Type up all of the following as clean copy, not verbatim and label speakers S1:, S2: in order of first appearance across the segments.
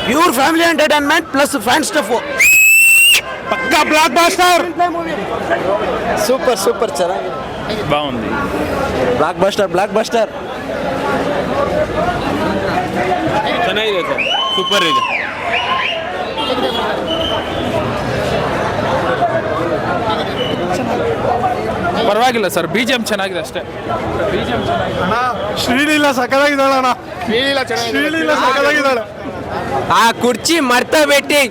S1: Pure family entertainment plus fan stuff. ಪಕ್ಕಾ block buster.
S2: Super super ಚೆನ್ನಾಗಿದೆ.
S3: బాగుంది.
S2: Block buster
S3: ಚೆನ್ನಾಗಿದೆ ಸರ್, ಸೂಪರ್ ಇದೆ. ಪರವಾಗಿಲ್ಲ ಸರ್, BGM ಚೆನ್ನಾಗಿದೆ ಅಷ್ಟೇ.
S1: ಶ್ರೀಲೀಲಾ ಸಕಲಾಗಿದ್ದಾಳಣ್ಣ. ಶ್ರೀಲೀಲಾ ಸಕಲಾಗಿದ್ದಾಳೆ.
S2: ಆ ಕುರ್ಚಿ ಮರ್ತ ಬಿಟ್ಟಿ.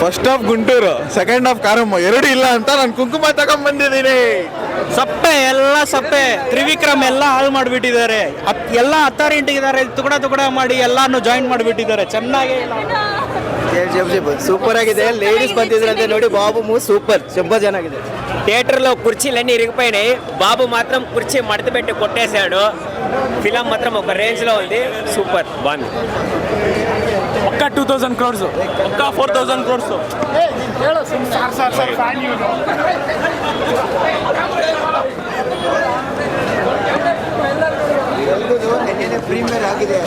S1: First half Guntur, second half ಕಾರಮ್ಮ, ಎರಡು ಇಲ್ಲ ಅಂತ ನಾನು ಕುಂಕುಮ ತಗೊಂಡ್ ಬಂದಿದ್ದೀನಿ.
S4: ಸಪ್ಪೆ ಎಲ್ಲ ಸಪ್ಪೆ. ತ್ರಿವಿಕ್ರಮ್ ಎಲ್ಲ ಹಾಳು ಮಾಡಿಬಿಟ್ಟಿದ್ದಾರೆ. ಎಲ್ಲ ಅತ್ತಾರಿಂಟಿದ್ದಾರೆ, ತುಕಡ ಮಾಡಿ ಎಲ್ಲಾನು ಜಾಯಿನ್ ಮಾಡಿಬಿಟ್ಟಿದ್ದಾರೆ. ಚೆನ್ನಾಗಿ
S2: సూపర్ ఆಗಿದೆ. లేడీస్ పంతిద్రంటే ನೋಡಿ బాబు మూవీ సూపర్ చాలా ಚೆನ್ನಾಗಿದೆ.
S5: థియేటర్లో కుర్చీలన్నీ ఇరిగిపోయినాయి. బాబు మాత్రం కుర్చీ మడత పెట్టి కొట్టేశాడు. ఫిలం మాత్రం ఒక రేంజ్లో ఉంది. సూపర్ బాగుంది.
S3: ఒక్క 2000 crores, ఒక్క 4000 crores.
S2: ಪ್ರೀಮಿಯರ್ ಆಗಿದೆ.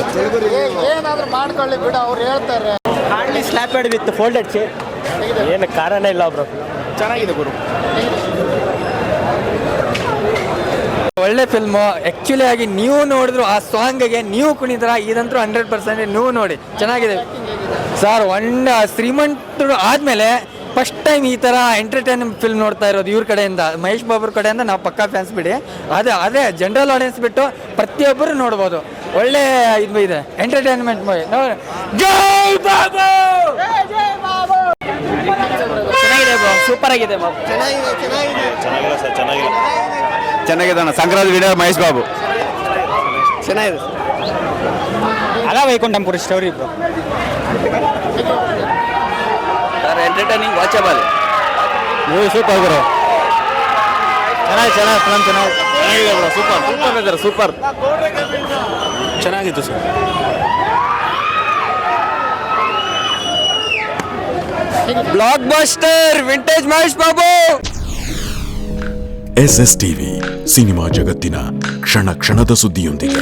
S6: ಏನಾದ್ರೂ ಮಾಡ್ಕೊಳ್ಳಿ ಬಿಡ, ಅವ್ರು ಹೇಳ್ತಾರೆ.
S4: Hardly slapped with folded chair. ಏನು ಕಾರಣ ಇಲ್ಲ ಬ್ರೋ.
S3: ಚೆನ್ನಾಗಿದೆ ಗುರು.
S7: ಒಳ್ಳೆ ಫಿಲ್ಮು. ಆ್ಯಕ್ಚುಲಿ ಆಗಿ ನೀವು ನೋಡಿದ್ರು ಆ ಸಾಂಗ್ಗೆ ನೀವು ಕುಣಿದ್ರ, ಇದಂತೂ 100% ನೀವು ನೋಡಿ ಚೆನ್ನಾಗಿದೆ ಸರ್. ಶ್ರೀಮಂತರು ಆದಮೇಲೆ ಫಸ್ಟ್ ಟೈಮ್ ಈ ಥರ ಎಂಟರ್ಟೈನ್ಮೆಂಟ್ ಫಿಲ್ಮ್ ನೋಡ್ತಾ ಇರೋದು ಇವ್ರ ಕಡೆಯಿಂದ, ಮಹೇಶ್ ಬಾಬುರ ಕಡೆಯಿಂದ. ನಾವು ಪಕ್ಕಾ ಫ್ಯಾನ್ಸ್ ಬಿಡಿ, ಅದೇ ಜನರಲ್ ಆಡಿಯನ್ಸ್ ಬಿಟ್ಟು ಪ್ರತಿಯೊಬ್ಬರು ನೋಡ್ಬೋದು. ಒಳ್ಳೆ ಇದು ಇದೆ, ಎಂಟರ್ಟೈನ್ಮೆಂಟ್ ಮೂವಿ. ಜೈ ಬಾಬು.
S4: ಚೆನ್ನಾಗಿದೆ ಬ್ರೋ, ಸೂಪರ್ ಆಗಿದೆ ಬಾಬು.
S1: ಚೆನ್ನಾಗಿದೆ ಅಣ್ಣ. ಸಂಕ್ರಾಂತಿ ವಿಡಿಯೋ ಮಹೇಶ್ ಬಾಬು
S4: ಚೆನ್ನಾಗಿದೆ. Ala Vaikunthapuri story bro.
S2: Entertaining watchable
S7: movie super ಗುರು. ಚೆನ್ನಾಗಿದೆ ಫಿಲಮ್
S3: ಚೆನ್ನಾಗಿದೆ ಬ್ರೋ, ಸೂಪರ್ ಇದ್ದಾರೆ, ಸೂಪರ್ ಚೆನ್ನಾಗಿತ್ತು sir.
S7: Blockbuster vintage Mahesh Babu.
S8: SSTV ಸಿನಿಮಾ ಜಗತ್ತಿನ ಕ್ಷಣ ಕ್ಷಣದ ಸುದ್ದಿಯೊಂದಿಗೆ.